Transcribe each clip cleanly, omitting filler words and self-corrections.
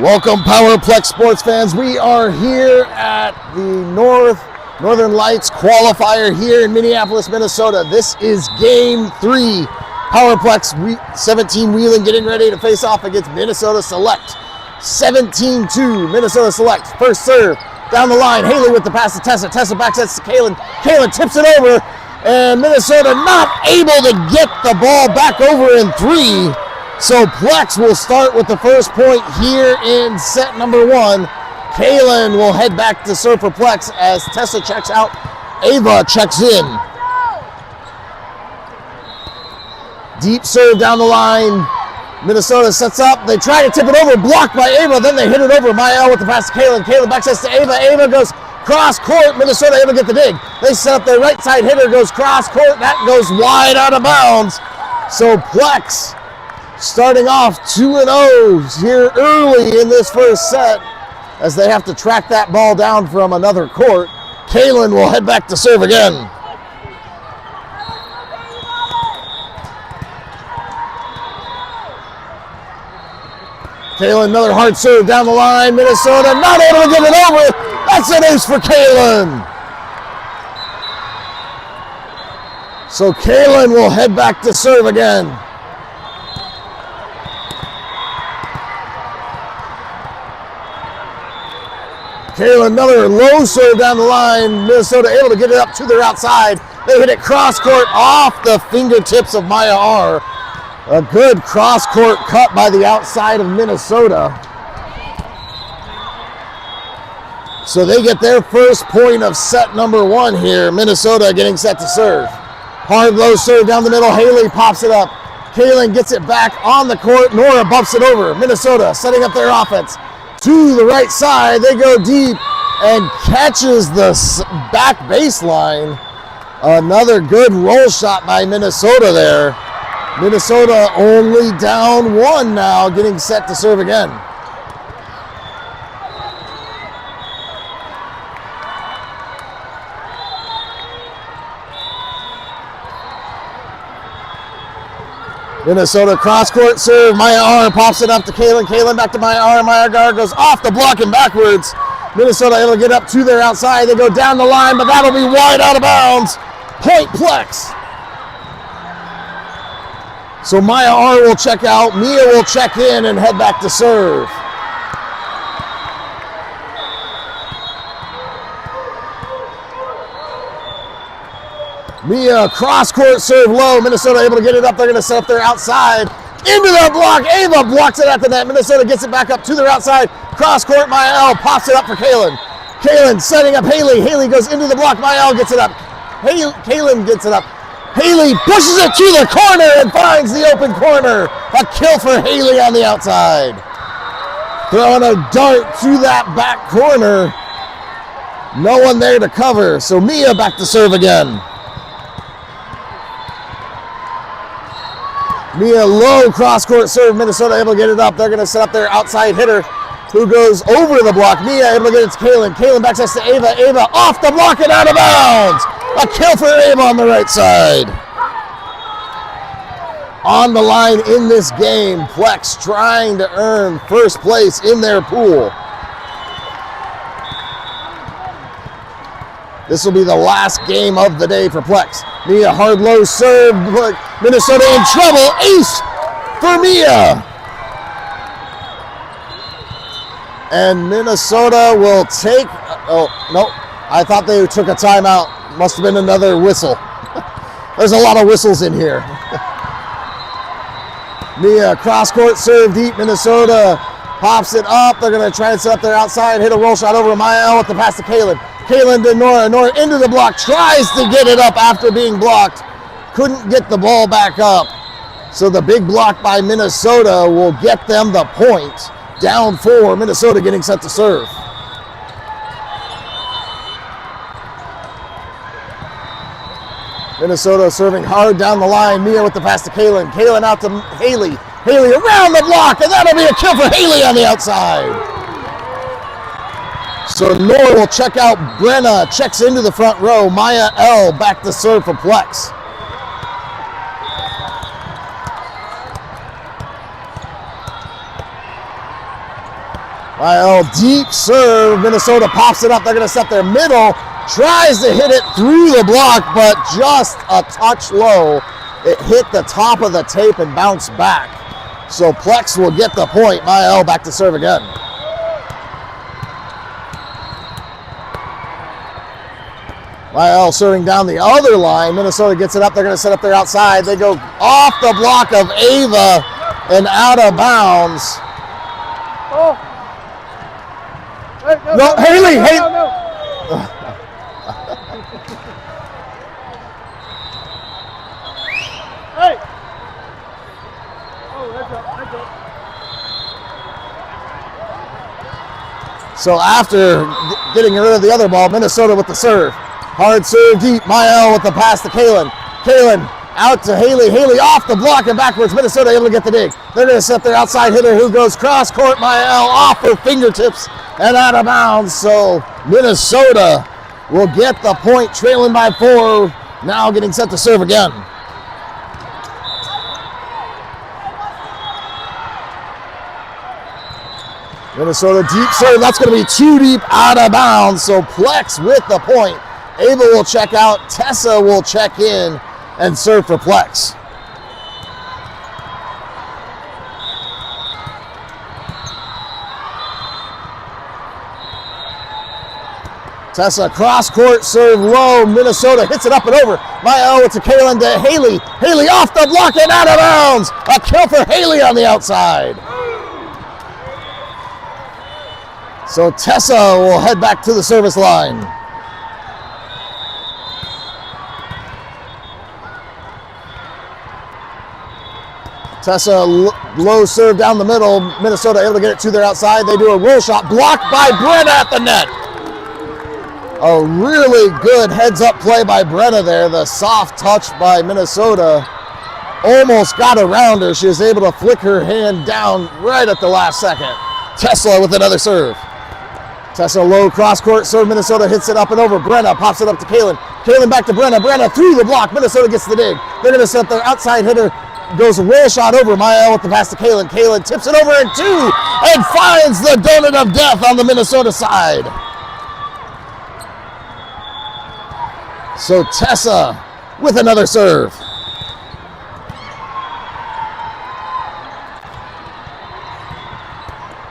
Welcome, Powerplex sports fans. We are here at the Northern Lights qualifier here in Minneapolis, Minnesota. This is Game 3. Powerplex 17 Wheeling getting ready to face off against Minnesota Select. 17-2, Minnesota Select. First serve, down the line. Haley with the pass to Tessa. Tessa backsets to Kaylin. Kaylin tips it over, and Minnesota not able to get the ball back over in 3. So Plex will start with the first point here in set number 1. Kaylin will head back to serve for Plex as Tessa checks out. Ava checks in. Deep serve down the line. Minnesota sets up. They try to tip it over. Blocked by Ava. Then they hit it over. Mael with the pass to Kaylin. Kaylin backsets to Ava. Ava goes cross court. Minnesota able to get the dig. They set up their right side hitter. Goes cross court. That goes wide out of bounds. So Plex starting off 2-0 here early in this first set as they have to track that ball down from another court. Kaylin will head back to serve again. Kaylin, another hard serve down the line. Minnesota not able to get it over. That's an ace for Kaylin. So Kaylin will head back to serve again. Kaylin, another low serve down the line. Minnesota able to get it up to their outside. They hit it cross court off the fingertips of Maya R. A good cross court cut by the outside of Minnesota. So they get their first point of set number 1 here. Minnesota getting set to serve. Hard low serve down the middle. Haley pops it up. Kaylin gets it back on the court. Nora bumps it over. Minnesota setting up their offense. To the right side, they go deep and catches the back baseline. Another good roll shot by Minnesota there. Minnesota only down 1 now, getting set to serve again. Minnesota cross-court serve. Maya R pops it up to Kaylin. Kaylin back to Maya R. Maya R goes off the block and backwards. Minnesota able to get up to their outside. They go down the line, but that'll be wide out of bounds. Point Plex. So Maya R will check out. Mia will check in and head back to serve. Mia, cross-court serve low. Minnesota able to get it up. They're going to set up their outside. Into their block. Ava blocks it at the net. Minnesota gets it back up to their outside. Cross-court, Mael pops it up for Kaylin. Kaylin setting up Haley. Haley goes into the block. Mael gets it up. Kaylin gets it up. Haley pushes it to the corner and finds the open corner. A kill for Haley on the outside. Throwing a dart to that back corner. No one there to cover. So Mia back to serve again. Mia low cross-court serve. Minnesota able to get it up. They're going to set up their outside hitter who goes over the block. Mia able to get it to Kaylin. Kaylin backs to Ava. Ava off the block and out of bounds. A kill for Ava on the right side. On the line in this game, Plex trying to earn first place in their pool. This will be the last game of the day for Plex. Mia hard low serve, but Minnesota in trouble. Ace for Mia. And Minnesota will take, oh, no, I thought they took a timeout. Must have been another whistle. There's a lot of whistles in here. Mia, cross-court serve deep. Minnesota pops it up. They're going to try and set up their outside, hit a roll shot over Mael with the pass to Kaylin. Kaylin to Nora. Nora into the block. Tries to get it up after being blocked. Couldn't get the ball back up. So the big block by Minnesota will get them the point. Down 4. Minnesota getting set to serve. Minnesota serving hard down the line. Mia with the pass to Kaylin. Kaylin out to Haley. Haley around the block, and that'll be a kill for Haley on the outside. So Nora will check out. Brenna checks into the front row. Maya L back to serve for Plex. Mael, deep serve. Minnesota pops it up. They're going to set their middle. Tries to hit it through the block, but just a touch low. It hit the top of the tape and bounced back. So Plex will get the point. Mael back to serve again. Mael serving down the other line. Minnesota gets it up. They're going to set up their outside. They go off the block of Ava and out of bounds. Oh. Hey, no, Haley! No. Hey! Oh, that's up. So after getting rid of the other ball, Minnesota with the serve. Hard serve deep. Mael with the pass to Kalen. Kalen out to Haley. Haley off the block and backwards. Minnesota able to get the dig. They're going to set their outside hitter who goes cross court. Mael off her fingertips and out of bounds. So Minnesota will get the point, trailing by 4. Now getting set to serve again. Minnesota deep serve. That's going to be too deep, out of bounds. So Plex with the point. Ava will check out. Tessa will check in and serve for Plex. Tessa cross court serve low. Minnesota hits it up and over. Mael to Kaylin to Haley. Haley off the block and out of bounds. A kill for Haley on the outside. So Tessa will head back to the service line. Tessa low serve down the middle. Minnesota able to get it to their outside. They do a roll shot blocked by Brenna at the net. A really good heads up play by Brenna there. The soft touch by Minnesota almost got around her. She was able to flick her hand down right at the last second. Tessa with another serve. Tessa low cross court serve. Minnesota hits it up and over. Brenna pops it up to Kaylin. Kaylin back to Brenna. Brenna through the block. Minnesota gets the dig. They're going to set their outside hitter. Goes a roll shot over. Mael with the pass to Kaylin. Kaylin tips it over in 2 and finds the donut of death on the Minnesota side. So Tessa with another serve.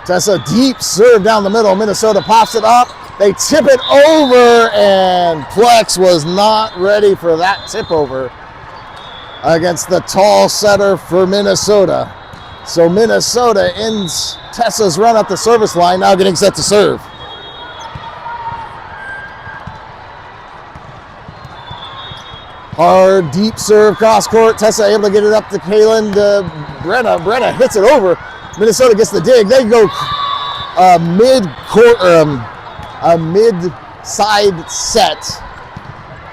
Tessa deep serve down the middle. Minnesota pops it up. They tip it over, and Plex was not ready for that tip over against the tall setter for Minnesota. So Minnesota ends Tessa's run up the service line, now getting set to serve. Hard deep serve cross court. Tessa able to get it up to Kaylin. To Brenna. Brenna hits it over. Minnesota gets the dig. They go a mid-side set,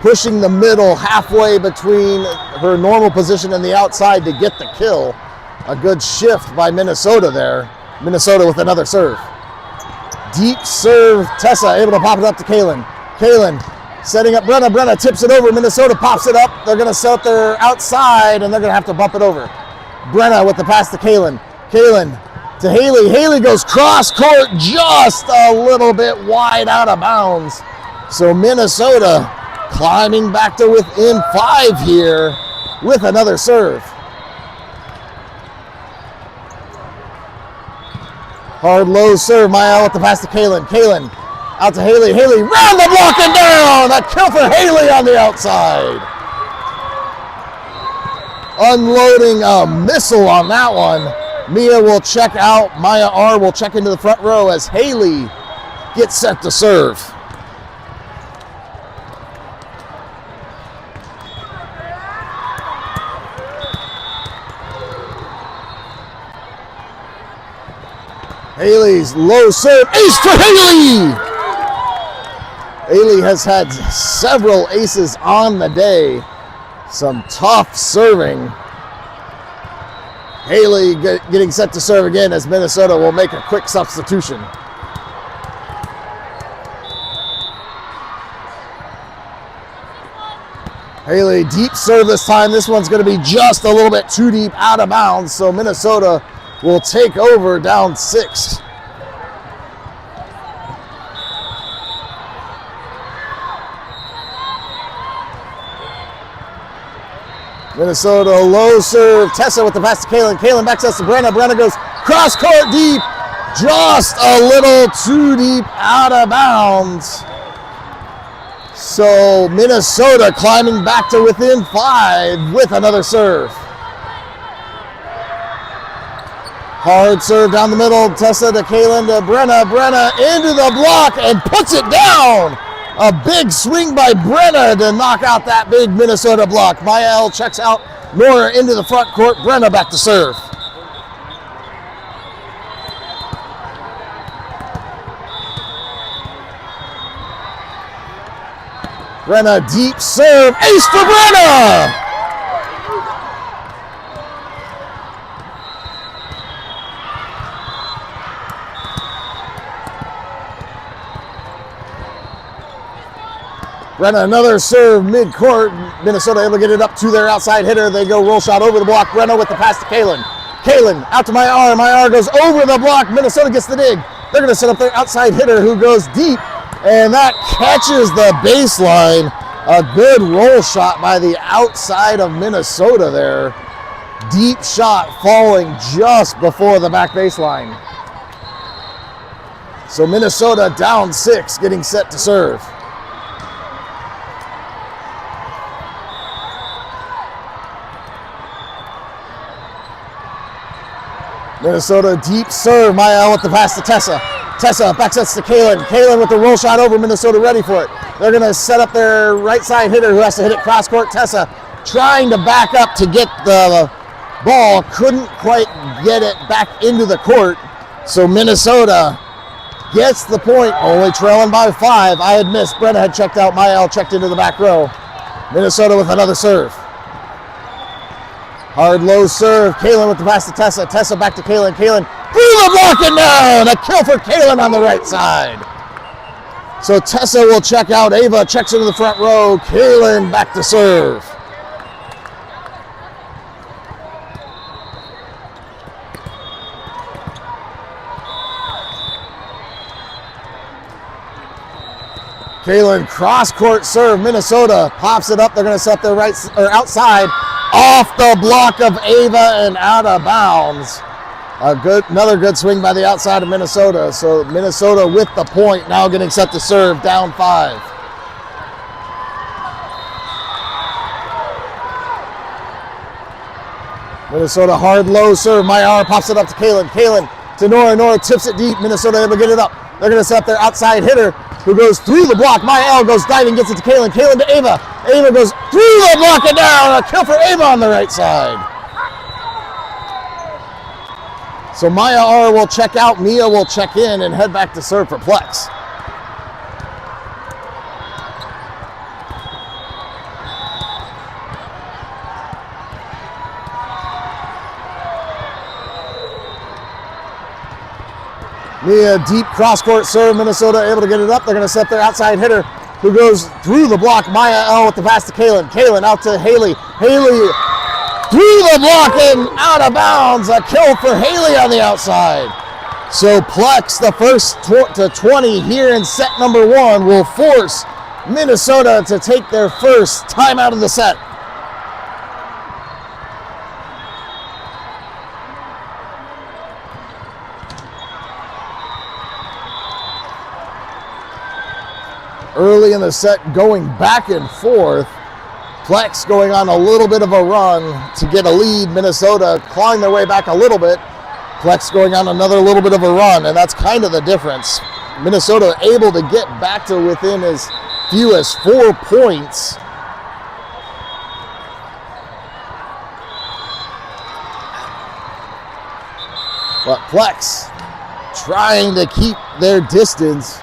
pushing the middle halfway between her normal position and the outside to get the kill. A good shift by Minnesota there. Minnesota with another serve. Deep serve. Tessa able to pop it up to Kaylin. Kaylin setting up Brenna. Brenna tips it over. Minnesota pops it up. They're going to set their outside, and they're going to have to bump it over. Brenna with the pass to Kaylin. Kaylin to Haley. Haley goes cross court just a little bit wide out of bounds. So Minnesota climbing back to within 5 here with another serve. Hard low serve. Mael with the pass to Kaylin. Kaylin out to Haley. Haley round the block and down. A kill for Haley on the outside. Unloading a missile on that one. Mia will check out. Maya R will check into the front row as Haley gets set to serve. Haley's low serve. Ace for Haley! Haley has had several aces on the day. Some tough serving. Haley getting set to serve again as Minnesota will make a quick substitution. Haley deep serve this time. This one's going to be just a little bit too deep out of bounds, so Minnesota will take over down 6. Minnesota low serve. Tessa with the pass to Kalen. Kalen backs us to Brenna. Brenna goes cross court deep. Just a little too deep, out of bounds. So Minnesota climbing back to within 5 with another serve. Hard serve down the middle. Tessa to Kalen to Brenna. Brenna into the block and puts it down. A big swing by Brenna to knock out that big Minnesota block. Maya L checks out. Nora into the front court. Brenna back to serve. Brenna deep serve. Ace for Brenna! Brenna another serve mid-court. Minnesota able to get it up to their outside hitter. They go roll shot over the block. Brenna with the pass to Kalen. Kalen out to Mayar. Mayar goes over the block. Minnesota gets the dig. They're going to set up their outside hitter who goes deep. And that catches the baseline. A good roll shot by the outside of Minnesota there. Deep shot falling just before the back baseline. So Minnesota down 6, getting set to serve. Minnesota deep serve. Maya with the pass to Tessa. Tessa back sets to Kalen. Kalen with the roll shot over. Minnesota ready for it. They're going to set up their right side hitter who has to hit it cross court. Tessa trying to back up to get the ball. Couldn't quite get it back into the court. So Minnesota gets the point, only trailing by 5. I had missed. Brenna had checked out. Maya checked into the back row. Minnesota with another serve. Hard low serve. Kalen with the pass to Tessa. Tessa back to Kalen. Kalen through the block and down. A kill for Kalen on the right side. So Tessa will check out. Ava checks into the front row. Kalen back to serve. Kalen cross court serve. Minnesota pops it up. They're going to set their right or outside. Off the block of Ava and out of bounds. Another good swing by the outside of Minnesota. So Minnesota with the point, now getting set to serve, down 5. Minnesota hard low serve. Mayar pops it up to Kalen. Kalen to Nora. Nora tips it deep. Minnesota able to get it up. They're going to set up their outside hitter who goes through the block. Mayar goes diving, gets it to Kalen. Kalen to Ava. Ava goes through the block and down. A kill for Ava on the right side. So Maya R will check out, Mia will check in and head back to serve for Plex. Mia deep cross court serve. Minnesota able to get it up. They're going to set their outside hitter who goes through the block. Maya L with the pass to Kalen. Kalen out to Haley. Haley through the block and out of bounds. A kill for Haley on the outside. So Plex, the first to 20 here in set number 1, will force Minnesota to take their first time out of the set. Early in the set, going back and forth. Plex going on a little bit of a run to get a lead. Minnesota clawing their way back a little bit. Plex going on another little bit of a run, and that's kind of the difference. Minnesota able to get back to within as few as 4 points. But Plex trying to keep their distance.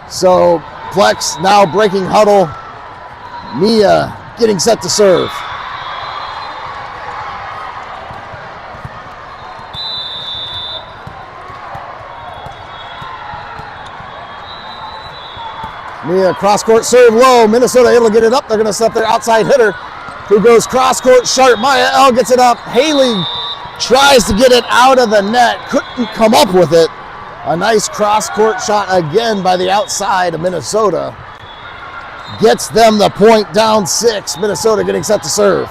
So Plex now breaking huddle. Mia getting set to serve. Mia cross court serve low. Minnesota able to get it up. They're going to set their outside hitter who goes cross court sharp. Maya L gets it up. Haley tries to get it out of the net. Couldn't come up with it. A nice cross court shot again by the outside of Minnesota. Gets them the point, down 6. Minnesota getting set to serve.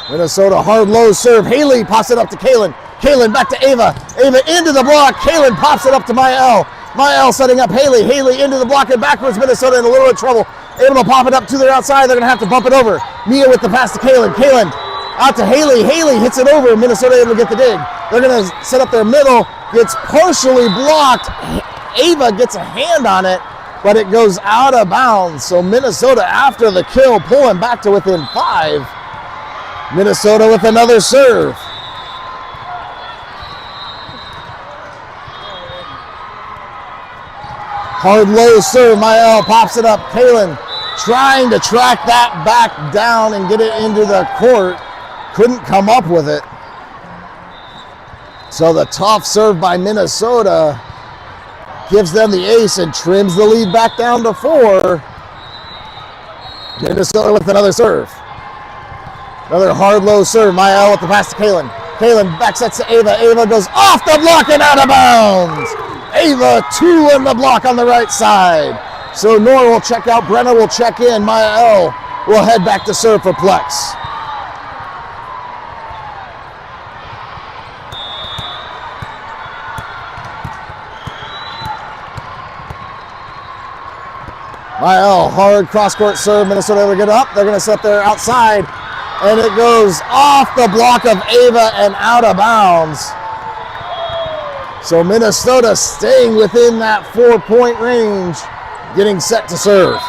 Minnesota hard low serve. Haley pops it up to Kaylin. Kaylin back to Ava. Ava into the block. Kaylin pops it up to Mael. Mael setting up Haley. Haley into the block and backwards. Minnesota in a little bit of trouble. Able to pop it up to their outside. They're going to have to bump it over. Mia with the pass to Kaylin. Kaylin out to Haley. Haley hits it over. Minnesota able to get the dig. They're going to set up their middle. Gets partially blocked. Ava gets a hand on it, but it goes out of bounds. So Minnesota, after the kill, pulling back to within 5. Minnesota with another serve. Hard low serve. Mael pops it up. Kaylin trying to track that back down and get it into the court. Couldn't come up with it. So the tough serve by Minnesota gives them the ace and trims the lead back down to 4. Minnesota with another serve. Another hard low serve. Mael with the pass to Kaylin. Kaylin back sets to Ava. Ava goes off the block and out of bounds. Ava 2 in the block on the right side. So Nora will check out. Brenna will check in. Mael will head back to serve for Plex. Mael, hard cross-court serve. Minnesota will get up. They're going to set there outside. And it goes off the block of Ava and out of bounds. So Minnesota staying within that 4-point range, getting set to serve.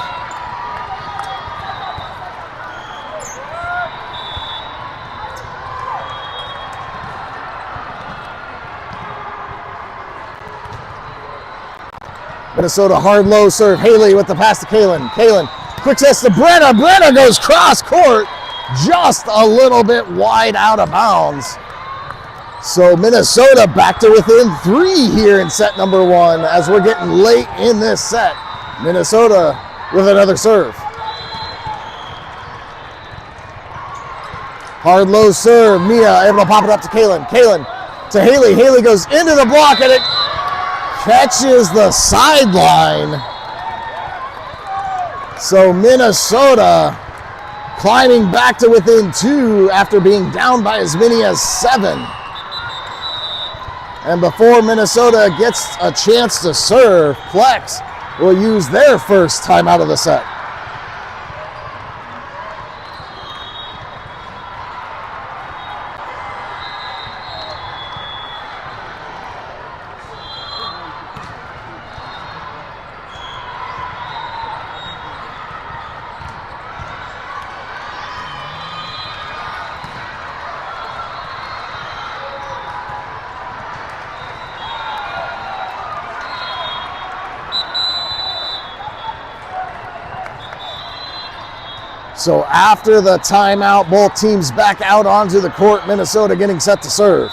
Minnesota hard low serve. Haley with the pass to Kaylin. Kaylin, quick sets to Brenna. Brenna goes cross court, just a little bit wide out of bounds. So Minnesota back to within 3 here in set number 1 as we're getting late in this set. Minnesota with another serve. Hard low serve. Mia able to pop it up to Kaylin. Kaylin to Haley. Haley goes into the block and it catches the sideline. So Minnesota climbing back to within 2 after being down by as many as 7. And before Minnesota gets a chance to serve, Plex will use their first timeout of the set. So after the timeout, both teams back out onto the court. Minnesota getting set to serve.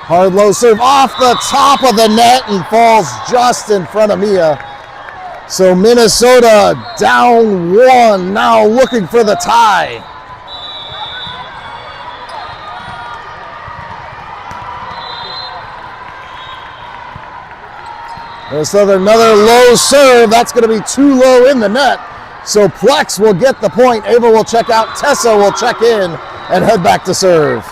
Hard low serve off the top of the net and falls just in front of Mia. So Minnesota down 1, now looking for the tie. So another low serve. That's going to be too low in the net. So Plex will get the point. Ava will check out. Tessa will check in and head back to serve.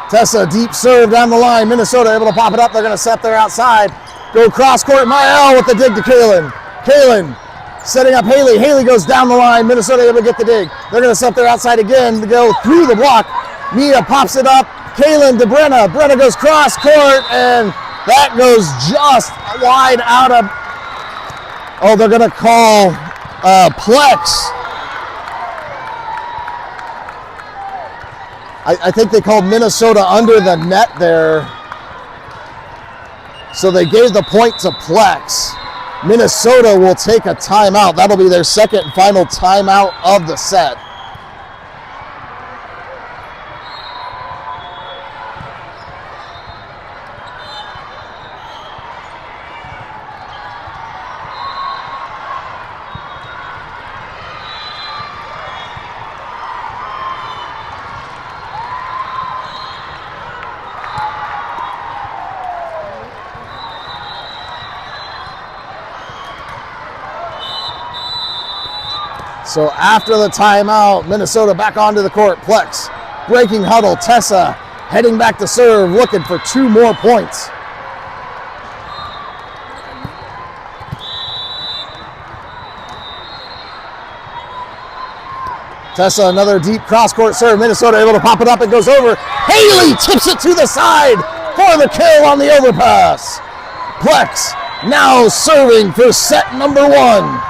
Tessa deep serve down the line. Minnesota able to pop it up. They're going to set there outside. Go cross court. Mael with the dig to Kaylin. Kaylin setting up Haley. Haley goes down the line. Minnesota able to get the dig. They're going to set there outside again to go through the block. Mia pops it up. Kaylin to Brenna. Brenna goes cross court, and that goes just wide out of. Oh, they're going to call Plex. I think they called Minnesota under the net there. So they gave the point to Plex. Minnesota will take a timeout. That'll be their second and final timeout of the set. So after the timeout, Minnesota back onto the court. Plex breaking huddle. Tessa heading back to serve, looking for 2 more points. Tessa, another deep cross-court serve. Minnesota able to pop it up. It goes over. Haley tips it to the side for the kill on the overpass. Plex now serving for set number 1.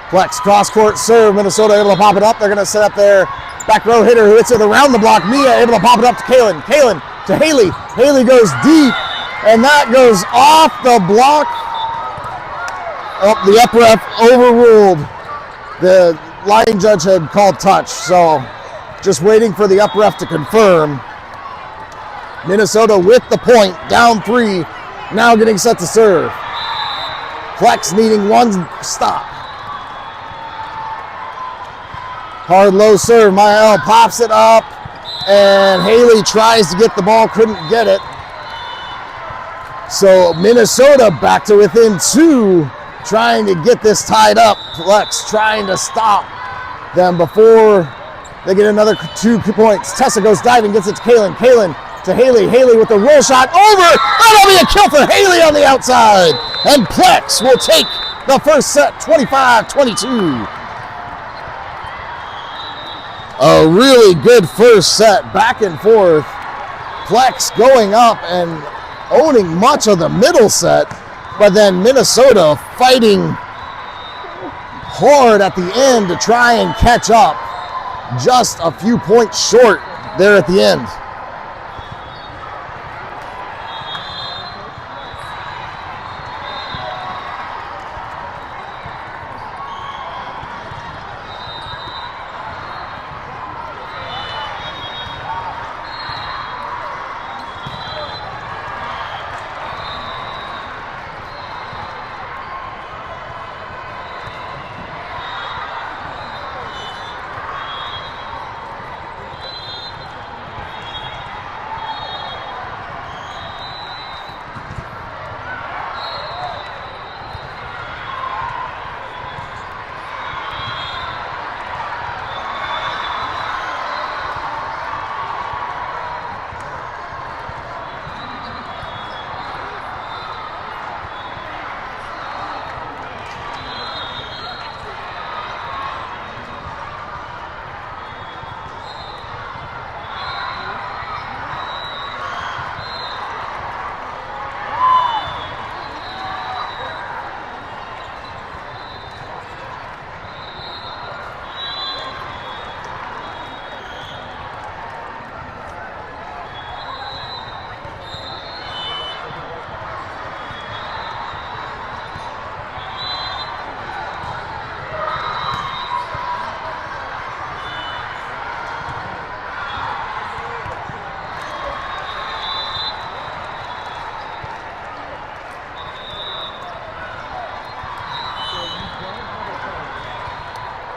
Plex cross-court serve. Minnesota able to pop it up. They're going to set up their back row hitter who hits it around the block. Mia able to pop it up to Kaylin. Kaylin to Haley. Haley goes deep. And that goes off the block. Oh, the up ref overruled. The line judge had called touch, so just waiting for the up ref to confirm. Minnesota with the point, down 3, now getting set to serve. Plex needing 1 stop. Hard low serve, Mael pops it up, and Haley tries to get the ball, couldn't get it. So Minnesota back to within 2, trying to get this tied up. Plex trying to stop them before they get another 2 points. Tessa goes diving, gets it to Kaylin. Kaylin to Haley. Haley with the roll shot over. That'll be a kill for Haley on the outside. And Plex will take the first set, 25-22. A really good first set, back and forth. Plex going up and owning much of the middle set, but then Minnesota fighting hard at the end to try and catch up. Just a few points short there at the end.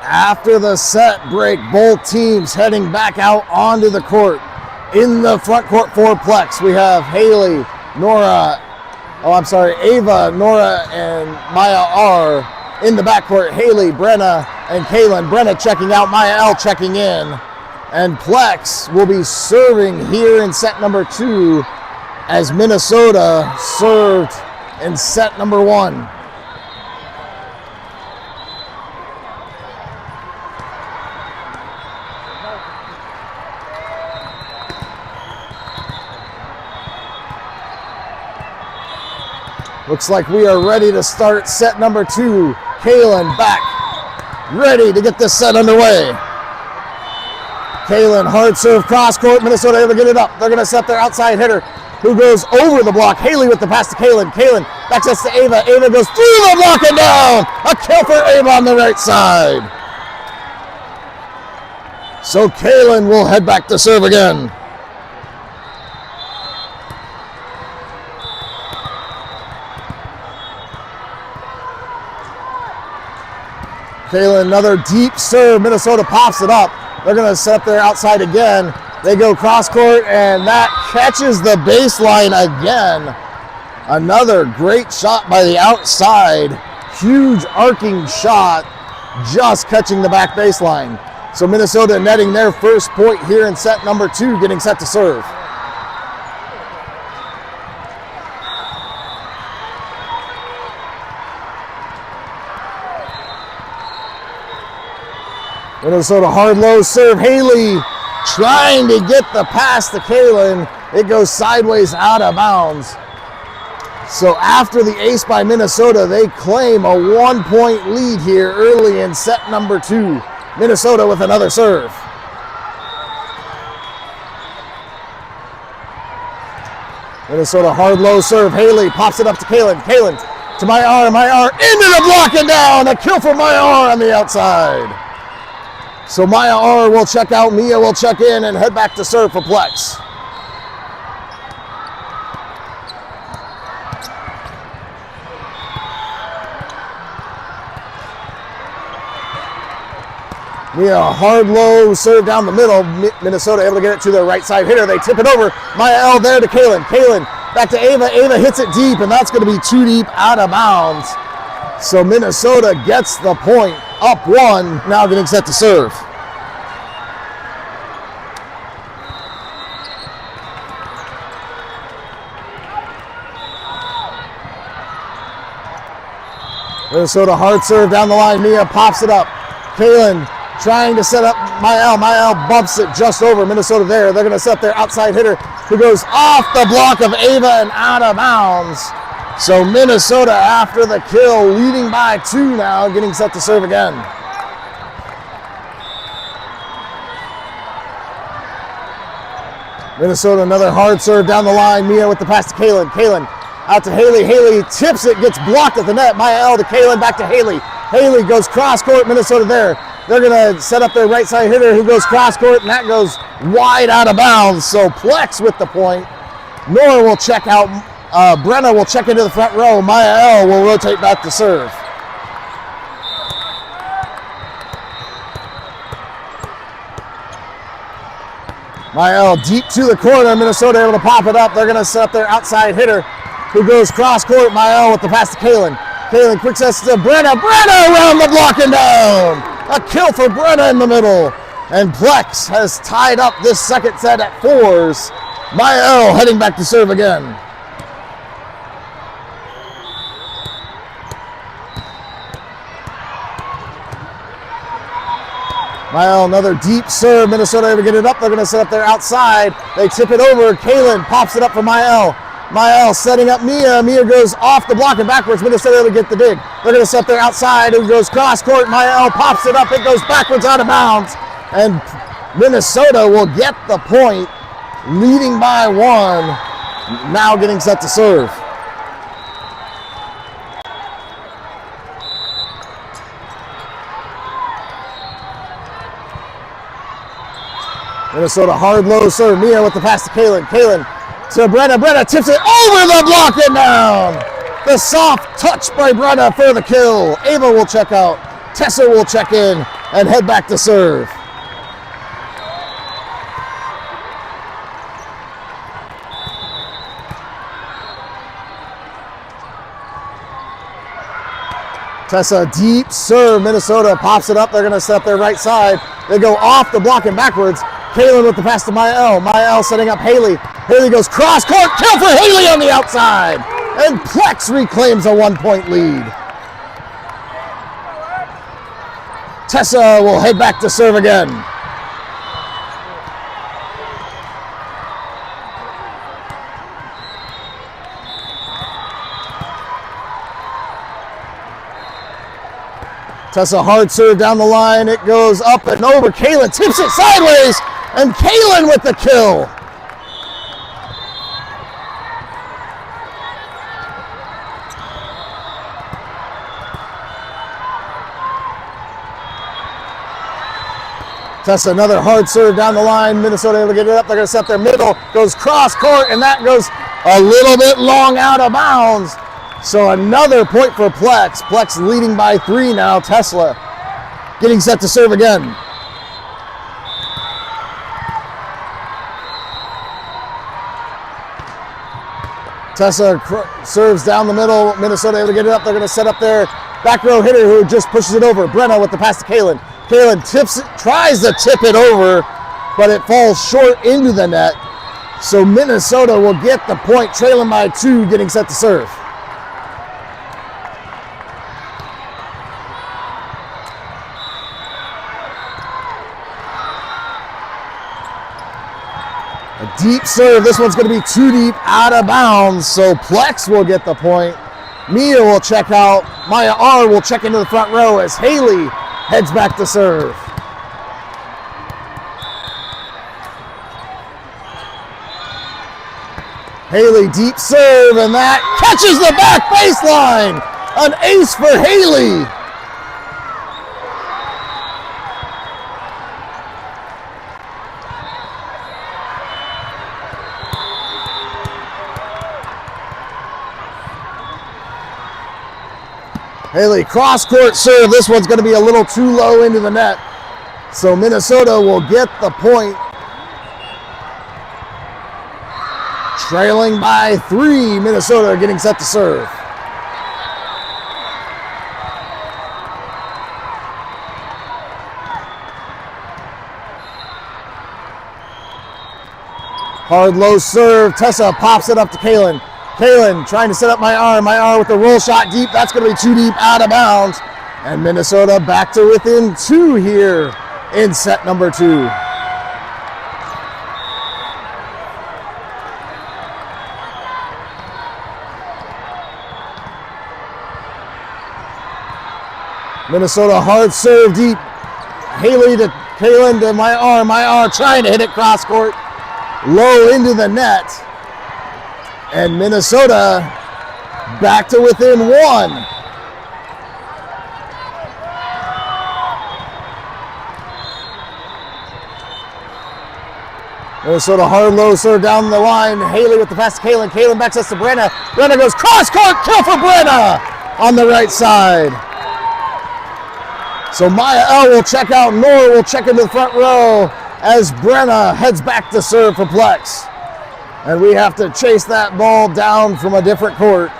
After the set break, both teams heading back out onto the court. In the front court for Plex, we have Haley, Ava, Nora, and Maya R. In the backcourt, Haley, Brenna, and Kaylin. Brenna checking out, Maya L checking in. And Plex will be serving here in set number 2 as Minnesota served in set number 1. Looks like we are ready to start set number 2. Kaylin back, ready to get this set underway. Kaylin, hard serve, cross court. Minnesota able to get it up. They're going to set their outside hitter who goes over the block. Haley with the pass to Kaylin. Kaylin back sets to Ava. Ava goes through the block and down. A kill for Ava on the right side. So Kaylin will head back to serve again. Kaylin, another deep serve. Minnesota pops it up. They're going to set their outside again. They go cross court, and that catches the baseline again. Another great shot by the outside. Huge arcing shot, just catching the back baseline. So Minnesota netting their first point here in set number 2, getting set to serve. Minnesota hard low serve. Haley trying to get the pass to Kalen. It goes sideways out of bounds. So after the ace by Minnesota, they claim a 1-point lead here early in set number 2. Minnesota with another serve. Minnesota hard low serve. Haley pops it up to Kalen. Kalen to Mayar into the block and down. A kill for Mayar on the outside. So Mayar will check out, Mia will check in and head back to serve for Plex. Mia, hard low serve down the middle. Minnesota able to get it to their right side hitter. They tip it over. Maya there to Kalen. Kalen back to Ava. Ava hits it deep, and that's going to be too deep, out of bounds. So Minnesota gets the point, up 1, now getting set to serve. Minnesota hard serve down the line. Mia pops it up. Kalen trying to set up Mael. Mael bumps it just over. Minnesota there. They're going to set their outside hitter who goes off the block of Ava and out of bounds. So Minnesota, after the kill, leading by 2 now, getting set to serve again. Minnesota, another hard serve down the line. Mia with the pass to Kalen. Kalen out to Haley. Haley tips it, gets blocked at the net. Mael to Kalen, back to Haley. Haley goes cross court. Minnesota there. They're going to set up their right side hitter who goes cross court, and that goes wide out of bounds. So Plex with the point. Nora will check out. Brenna will check into the front row. Maya L will rotate back to serve. Maya L deep to the corner. Minnesota able to pop it up. They're going to set up their outside hitter who goes cross court. Maya L with the pass to Kalen. Kalen quick sets to Brenna. Brenna around the block and down. A kill for Brenna in the middle. And Plex has tied up this second set at 4s. Maya L heading back to serve again. Maya L, another deep serve. Minnesota able to get it up. They're going to set up their outside. They tip it over. Kalen pops it up for Maya L. Maya L setting up Mia. Mia goes off the block and backwards. Minnesota able to get the dig. They're going to set their outside. It goes cross court. Maya L pops it up. It goes backwards out of bounds. And Minnesota will get the point, leading by 1. Now getting set to serve. Minnesota hard low serve. Mia with the pass to Kalen. Kalen to Brenna. Brenna tips it over the block and down. The soft touch by Brenna for the kill. Ava will check out. Tessa will check in and head back to serve. Tessa deep serve. Minnesota pops it up. They're going to set up their right side. They go off the block and backwards. Kalen with the pass to Maya L. Maya L setting up Haley. Haley goes cross court. Kill for Haley on the outside. And Plex reclaims a 1-point lead. Tessa will head back to serve again. Tessa hard serve down the line. It goes up and over. Kalen tips it sideways. And Kalen with the kill. Tessa another hard serve down the line. Minnesota able to get it up. They're going to set their middle. Goes cross court, and that goes a little bit long out of bounds. So another point for Plex. Plex leading by 3 now. Tesla getting set to serve again. Tessa serves down the middle. Minnesota able to get it up. They're going to set up their back row hitter who just pushes it over. Brenna with the pass to Kaylin. Kaylin tips it, tries to tip it over, but it falls short into the net. So Minnesota will get the point, trailing by 2, getting set to serve. A deep serve. This one's going to be too deep, out of bounds. So Plex will get the point. Mia will check out. Maya R will check into the front row as Haley heads back to serve. Haley deep serve, and that catches the back baseline. An ace for Haley. Haley cross-court serve. This one's going to be a little too low into the net. So Minnesota will get the point. Trailing by 3, Minnesota getting set to serve. Hard low serve. Tessa pops it up to Kaylin. Kaylin trying to set up my arm with the roll shot deep. That's going to be too deep, out of bounds. And Minnesota back to within 2 here in set number 2. Minnesota hard serve deep. Haley to Kaylin to my arm trying to hit it cross court. Low into the net. And Minnesota back to within 1. Minnesota hard low serve down the line. Haley with the pass to Kaylin. Kaylin backs us to Brenna. Brenna goes cross court, kill for Brenna on the right side. So Maya L will check out. Nora will check into the front row as Brenna heads back to serve for Plex. And we have to chase that ball down from a different court.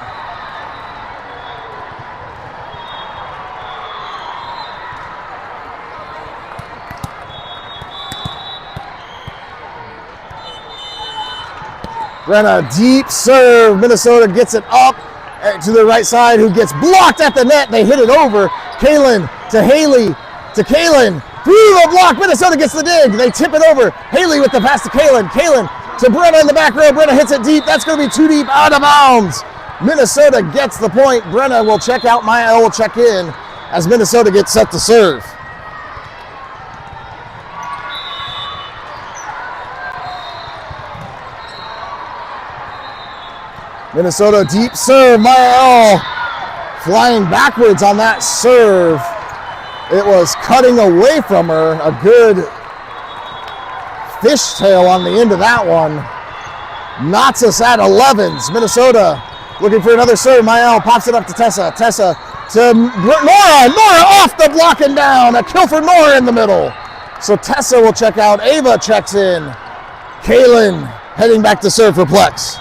Brenna deep serve. Minnesota gets it up to the right side, who gets blocked at the net. They hit it over. Kaylin to Haley to Kaylin. Through the block. Minnesota gets the dig. They tip it over. Haley with the pass to Kaylin. Kaylin to Brenna in the back row. Brenna hits it deep. That's going to be too deep, out of bounds. Minnesota gets the point. Brenna will check out. Maya will check in as Minnesota gets set to serve. Minnesota deep serve. Maya flying backwards on that serve. It was cutting away from her. A good fishtail on the end of that one. Knots us at 11s. Minnesota looking for another serve. Maya pops it up to Tessa. Tessa to Nora. Nora off the block and down. A kill for Nora in the middle. So Tessa will check out. Ava checks in. Kaylin heading back to serve for Plex.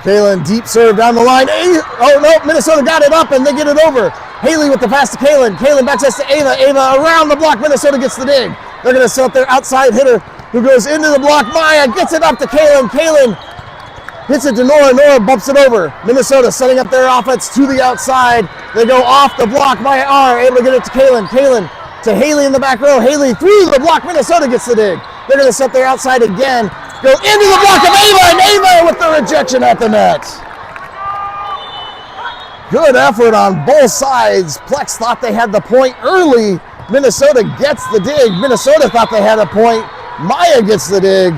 Kaylin deep serve down the line. Oh no, Minnesota got it up and they get it over. Haley with the pass to Kaylin. Kaylin backs us to Ava. Ava around the block. Minnesota gets the dig. They're going to set up their outside hitter who goes into the block. Maya gets it up to Kaylin. Kaylin hits it to Nora. Nora bumps it over. Minnesota setting up their offense to the outside. They go off the block. Maya R able to get it to Kaylin. Kaylin to Haley in the back row. Haley through the block. Minnesota gets the dig. They're going to set their outside again. Go into the block of Ava, and Ava with the rejection at the net. Good effort on both sides. Plex thought they had the point early. Minnesota gets the dig. Minnesota thought they had a point. Maya gets the dig.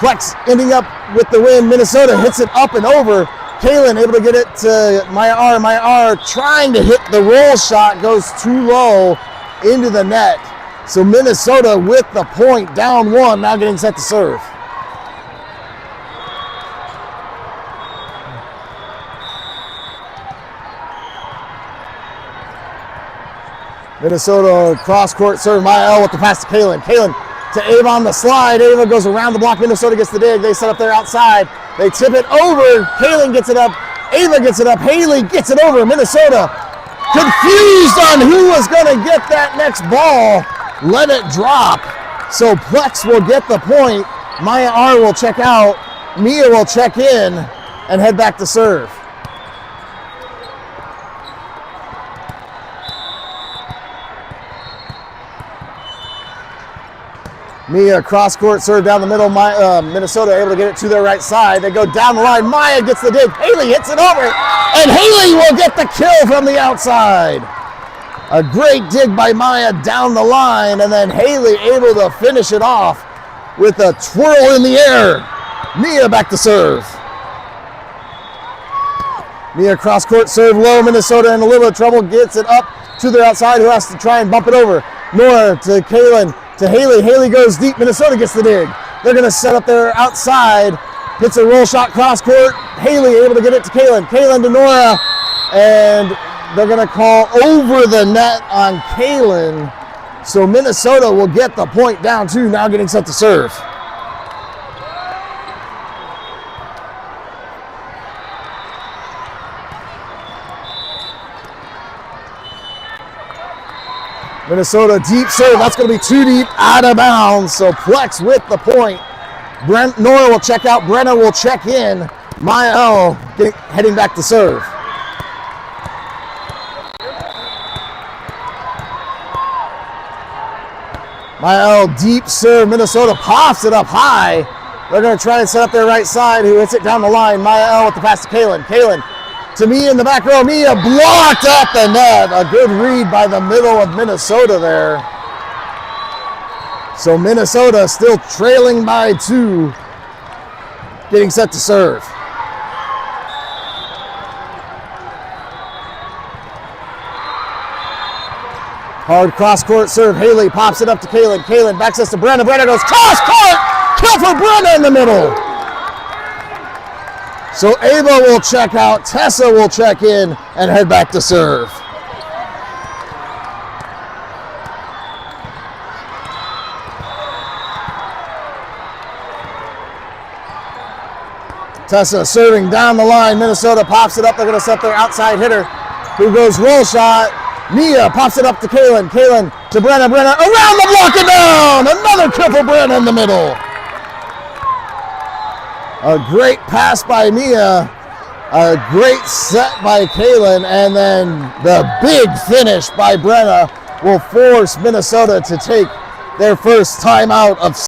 Plex ending up with the win. Minnesota hits it up and over. Kaylin able to get it to Maya R. Maya R trying to hit the roll shot, goes too low into the net. So Minnesota with the point, down 1, now getting set to serve. Minnesota cross-court serve. Maya with the pass to Kalen. Kalen to Ava on the slide. Ava goes around the block. Minnesota gets the dig. They set up there outside. They tip it over. Kalen gets it up. Ava gets it up. Haley gets it over. Minnesota confused on who was going to get that next ball. Let it drop. So Plex will get the point. Maya R will check out. Mia will check in and head back to serve. Mia cross-court serve down the middle. Minnesota able to get it to their right side. They go down the line. Maya gets the dig. Haley hits it over. And Haley will get the kill from the outside. A great dig by Maya down the line. And then Haley able to finish it off with a twirl in the air. Mia back to serve. Mia cross-court serve low. Minnesota in a little bit of trouble. Gets it up to their outside. Who has to try and bump it over? Nora to Kaylin. To Haley. Haley goes deep. Minnesota gets the dig. They're going to set up there outside. Hits a roll shot cross court. Haley able to get it to Kaylin. Kaylin to Nora. And they're going to call over the net on Kaylin. So Minnesota will get the point down two. Now getting set to serve. Minnesota deep serve. That's going to be too deep, out of bounds. So Plex with the point. Nora will check out. Brenna will check in. Maya L heading back to serve. Maya L deep serve. Minnesota pops it up high. They're going to try and set up their right side. Who hits it down the line? Maya L with the pass to Kaylin. Kaylin to Mia in the back row. Mia blocked at the net. A good read by the middle of Minnesota there. So Minnesota still trailing by two. Getting set to serve. Hard cross-court serve. Haley pops it up to Kaylin. Kaylin backs us to Brenna. Brenna goes cross-court. Kill for Brenna in the middle. So Ava will check out, Tessa will check in, and head back to serve. Tessa serving down the line. Minnesota pops it up. They're going to set their outside hitter, who goes roll shot. Mia pops it up to Kaylin. Kaylin to Brenna. Brenna around the block and down. Another kill for Brenna in the middle. A great pass by Mia, a great set by Kaylin, and then the big finish by Brenna will force Minnesota to take their first timeout of